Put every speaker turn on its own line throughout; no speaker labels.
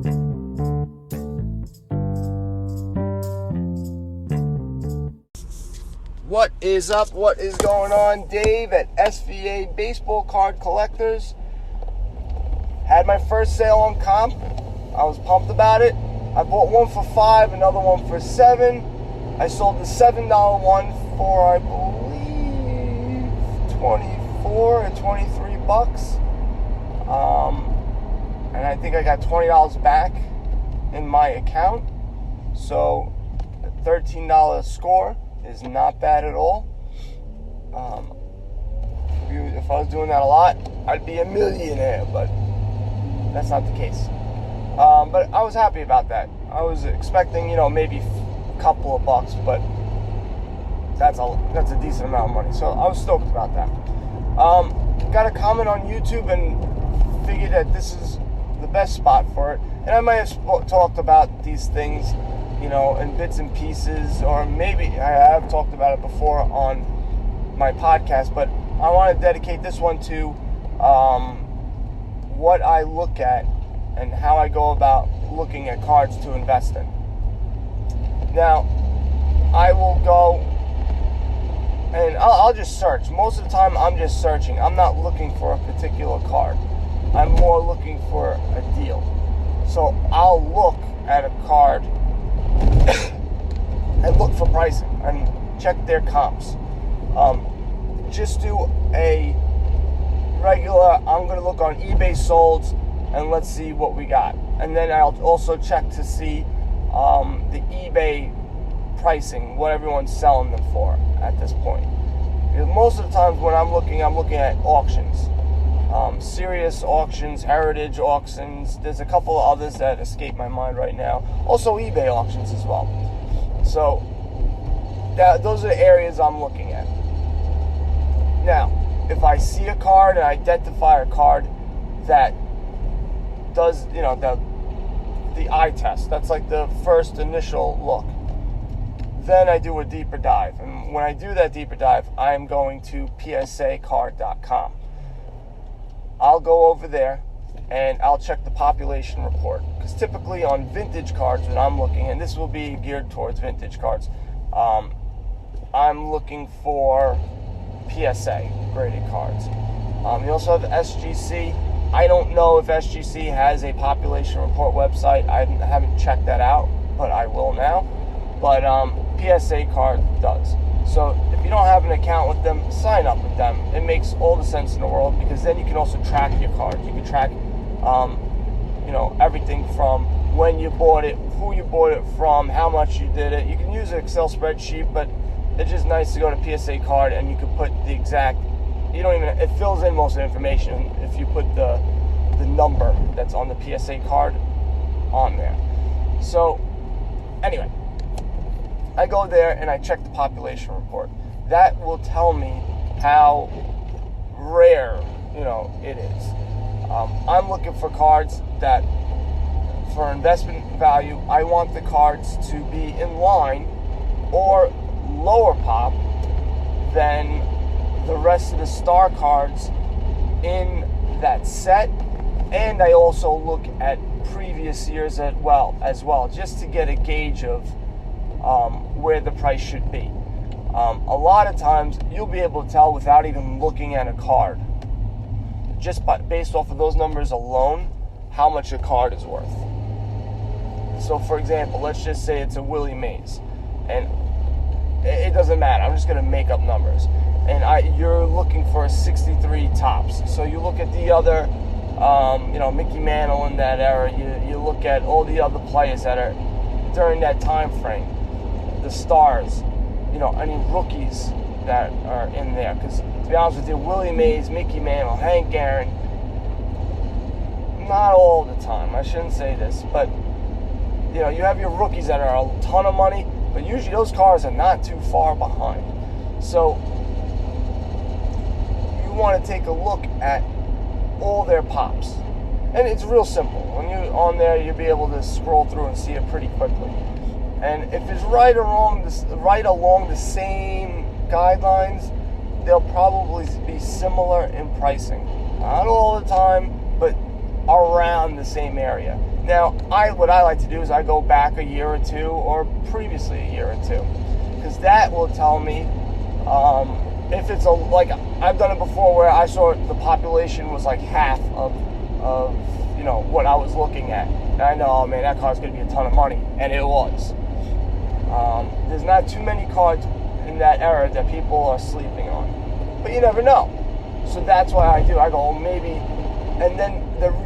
What is up? What is going on? Dave at SVA Baseball Card Collectors. Had my first sale on comp. I was pumped about it. I bought one for $5, another one for $7. I sold the $7 one for, I believe, 24 or 23 bucks. And I think I got $20 back in my account. So a $13 score is not bad at all. If I was doing that a lot, I'd be a millionaire, but that's not the case. But I was happy about that. I was expecting, maybe a couple of bucks, but that's a decent amount of money. So I was stoked about that. Got a comment on YouTube and figured that this is the best spot for it. And I might have talked about these things, in bits and pieces, or maybe I have talked about it before on my podcast, but I want to dedicate this one to what I look at and how I go about looking at cards to invest in. Now, I will go and I'll just search. Most of the time, I'm just searching. I'm not looking for a particular card. I'm more looking for a deal. So I'll look at a card and look for pricing and check their comps. Just do a regular, I'm going to look on eBay solds and let's see what we got. And then I'll also check to see the eBay pricing, what everyone's selling them for at this point. Because most of the times when I'm looking at auctions. Sirius auctions, Heritage auctions. There's a couple of others that escape my mind right now. Also eBay auctions as well. So those are the areas I'm looking at. Now, if I see a card and identify a card that does, the eye test, that's like the first initial look, then I do a deeper dive. And when I do that deeper dive, I'm going to psacard.com. I'll go over there and I'll check the population report. Because typically on vintage cards, when I'm looking, and this will be geared towards vintage cards, I'm looking for PSA graded cards. You also have SGC. I don't know if SGC has a population report website. I haven't checked that out, but I will now. But PSA card does. So if you don't have an account with them, sign up with them. It makes all the sense in the world, because then you can also track your cards. You can track, everything from when you bought it, who you bought it from, how much you did it. You can use an Excel spreadsheet, but it's just nice to go to PSA card and you can put the exact, it fills in most of the information if you put the number that's on the PSA card on there. So anyway, I go there and I check the population report. That will tell me how rare, it is. I'm looking for cards that, for investment value, I want the cards to be in line or lower pop than the rest of the star cards in that set. And I also look at previous years as well, just to get a gauge of where the price should be. A lot of times you'll be able to tell without even looking at a card, just based off of those numbers alone, how much a card is worth. So for example, let's just say it's a Willie Mays, and it doesn't matter, I'm just going to make up numbers, and you're looking for a 63 tops. So you look at the other Mickey Mantle in that era, you look at all the other players that are during that time frame, the stars, any rookies that are in there. Because to be honest with you, Willie Mays, Mickey Mantle, Hank Aaron, not all the time, I shouldn't say this, but you have your rookies that are a ton of money, but usually those cars are not too far behind. So you want to take a look at all their pops, and it's real simple. When you're on there, you'll be able to scroll through and see it pretty quickly. And if it's right along the same guidelines, they'll probably be similar in pricing. Not all the time, but around the same area. Now, what I like to do is I go back a year or two, or previously a year or two, because that will tell me if it's like I've done it before where I saw the population was like half of what I was looking at, and I know, oh man, that car's going to be a ton of money, and it was. There's not too many cards in that era that people are sleeping on, but you never know. So that's why I do. I go, maybe, and then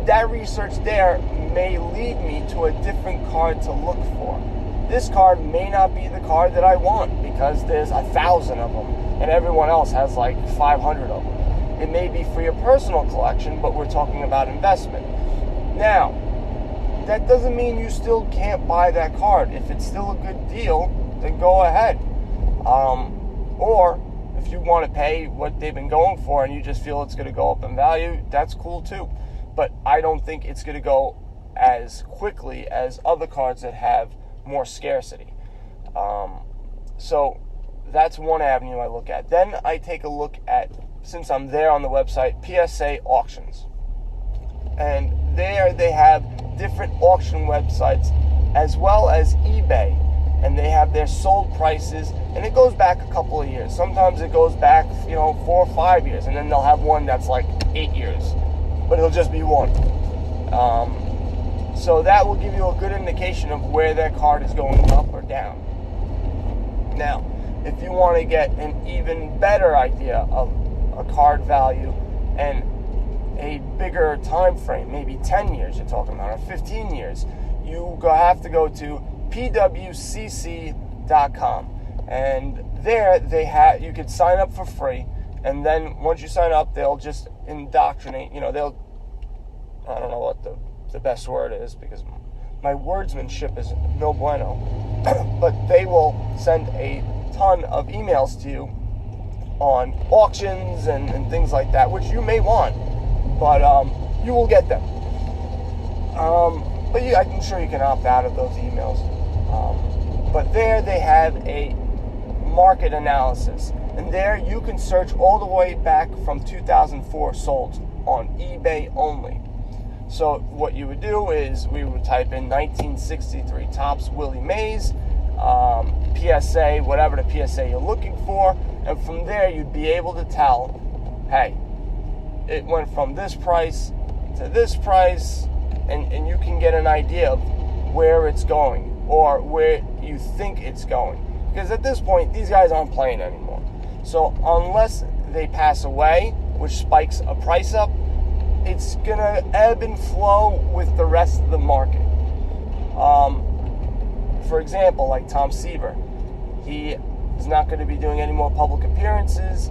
that research there may lead me to a different card to look for. This card may not be the card that I want because there's 1,000 of them and everyone else has like 500 of them. It may be for your personal collection, but we're talking about investment. Now, that doesn't mean you still can't buy that card. If it's still a good deal, then go ahead. Or if you want to pay what they've been going for and you just feel it's going to go up in value, that's cool too. But I don't think it's going to go as quickly as other cards that have more scarcity. So that's one avenue I look at. Then I take a look at, since I'm there on the website, PSA auctions. And there they have different auction websites as well as eBay. And they have their sold prices, and it goes back a couple of years. Sometimes it goes back, 4 or 5 years, and then they'll have one that's like 8 years, but it'll just be one. So that will give you a good indication of where that card is going up or down. Now, if you want to get an even better idea of a card value and a bigger time frame, maybe 10 years you're talking about, or 15 years, you have to go to pwcc.com, and there you can sign up for free, and then once you sign up, they'll just indoctrinate, I don't know what the best word is because my wordsmanship is no bueno, but they will send a ton of emails to you on auctions and things like that, which you may want, but you will get them. But I'm sure you can opt out of those emails. But there they have a market analysis, and there you can search all the way back from 2004 sold on eBay only. So what you would do is we would type in 1963 Topps Willie Mays, PSA, whatever the PSA you're looking for, and from there you'd be able to tell, hey, it went from this price to this price, and you can get an idea of where it's going or where you think it's going. Because at this point, these guys aren't playing anymore. So unless they pass away, which spikes a price up, it's going to ebb and flow with the rest of the market. For example, like Tom Seaver, he is not going to be doing any more public appearances.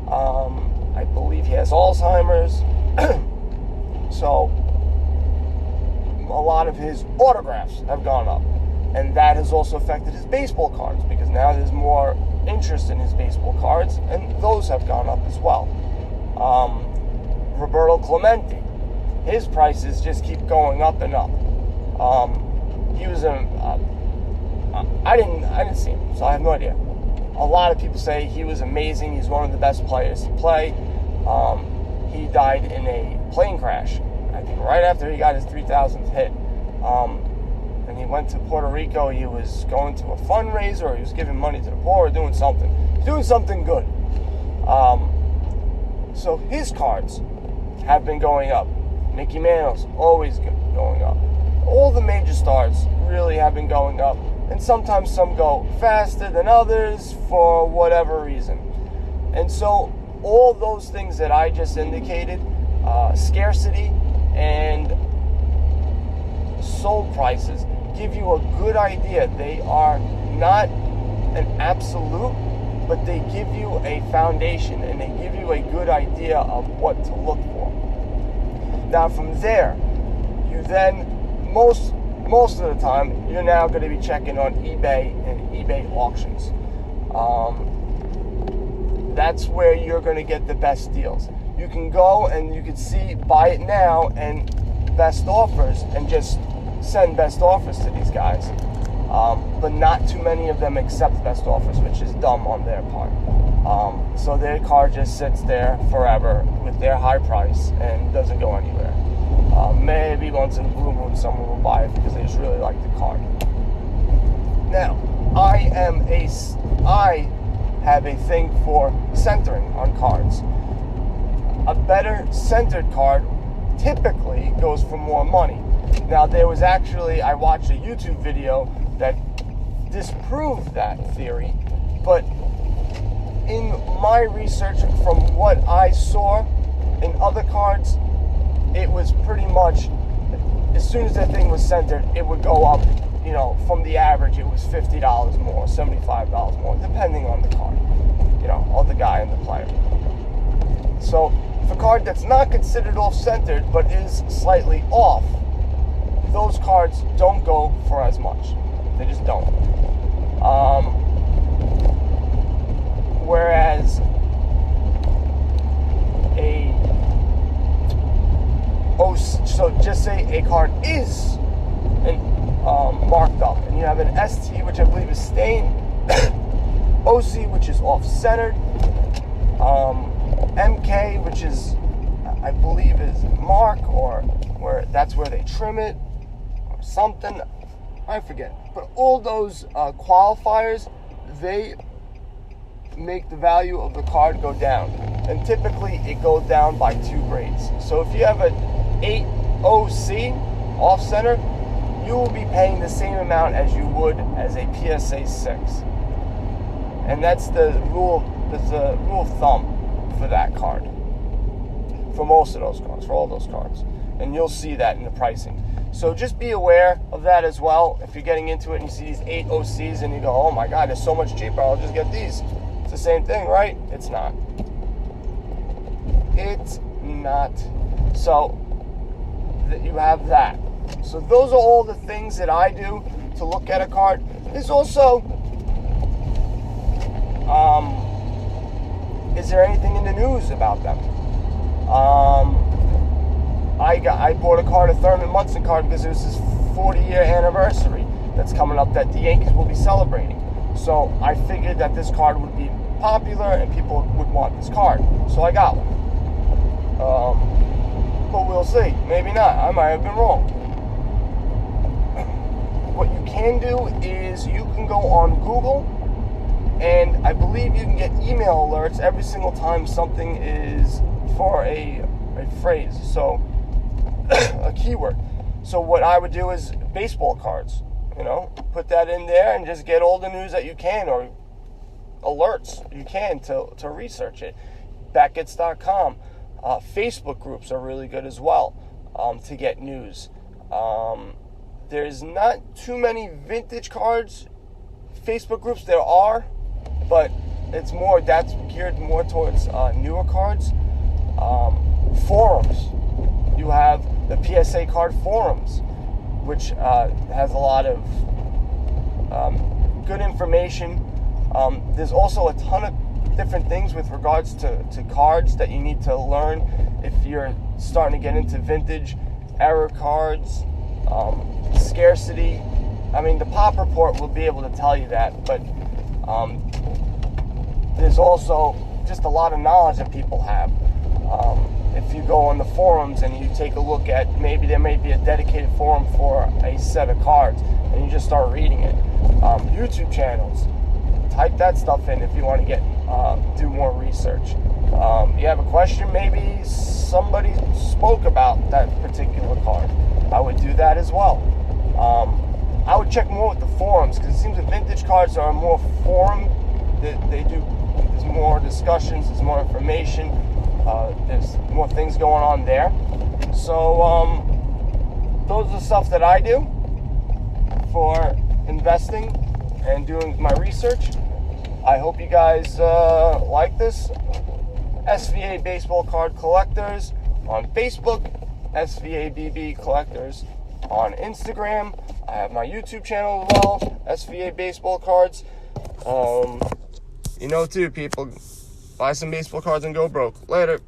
I believe he has Alzheimer's. So a lot of his autographs have gone up. And that has also affected his baseball cards because now there's more interest in his baseball cards, and those have gone up as well. Roberto Clemente, his prices just keep going up and up. He was I didn't see him, so I have no idea. A lot of people say he was amazing. He's one of the best players to play. He died in a plane crash, I think right after he got his 3,000th hit. And he went to Puerto Rico. He was going to a fundraiser, or he was giving money to the poor, or doing something good. So his cards have been going up. Mickey Mantle's always going up. All the major stars really have been going up, and sometimes some go faster than others for whatever reason. And so all those things that I just indicated, scarcity and sold prices, give you a good idea. They are not an absolute, but they give you a foundation, and they give you a good idea of what to look for. Now from there, you then, most of the time, you're now going to be checking on eBay and eBay auctions. That's where you're going to get the best deals. You can go and you can see buy it now and best offers, and just send best offers to these guys. But not too many of them accept best offers, which is dumb on their part. So their card just sits there forever with their high price and doesn't go anywhere. Maybe once in a blue moon someone will buy it because they just really like the card. Now, I have a thing for centering on cards. A better centered card typically goes for more money. Now, I watched a YouTube video that disproved that theory, but in my research from what I saw in other cards, it was pretty much, as soon as that thing was centered, it would go up, from the average, it was $50 more, $75 more, depending on the card, or the guy and the player. So, if a card that's not considered off-centered, but is slightly off, those cards don't go for as much. They just don't. Whereas so just say a card is marked up, and you have an ST, which I believe is stained, OC, which is off-centered, MK, which is, I believe, is mark, or that's where they trim it, or something, I forget. But all those qualifiers, they make the value of the card go down, and typically it goes down by 2 grades. So if you have an 8 OC off-center, you will be paying the same amount as you would as a PSA 6, and that's the rule of thumb for that card, for most of those cards, for all those cards, and you'll see that in the pricing. So just be aware of that as well. If you're getting into it and you see these 8 OCs and you go, oh my god, it's so much cheaper, I'll just get these. It's the same thing, right? It's not. It's not. So you have that. So those are all the things that I do to look at a card. There's also, is there anything in the news about them? I bought a card, a Thurman Munson card, because it was his 40-year anniversary that's coming up that the Yankees will be celebrating. So I figured that this card would be popular and people would want this card. So I got one. But we'll see. Maybe not. I might have been wrong. What you can do is you can go on Google, and I believe you can get email alerts every single time something is for a phrase, so a keyword. So what I would do is baseball cards, put that in there and just get all the news that you can, or alerts you can to research it. Backgets.com. Facebook groups are really good as well to get news. There's not too many vintage cards Facebook groups. There are, but that's geared more towards newer cards. Forums. You have the PSA card forums, which has a lot of good information. There's also a ton of different things with regards to cards that you need to learn if you're starting to get into vintage, error cards, scarcity. I mean, the Pop Report will be able to tell you that, but there's also just a lot of knowledge that people have. If you go on the forums and you take a look at, maybe there may be a dedicated forum for a set of cards, and you just start reading it. YouTube channels, type that stuff in if you want to do more research. You have a question, maybe somebody spoke about that particular card, I would do that as well. I would check more with the forums, because it seems that vintage cards are more forum. There's more discussions, there's more information, there's more things going on there. So those are the stuff that I do for investing and doing my research. I hope you guys like this. SVA Baseball Card Collectors on Facebook, SVABB Collectors on Instagram. I have my YouTube channel as well, SVA Baseball Cards. Too, people, buy some baseball cards and go broke. Later.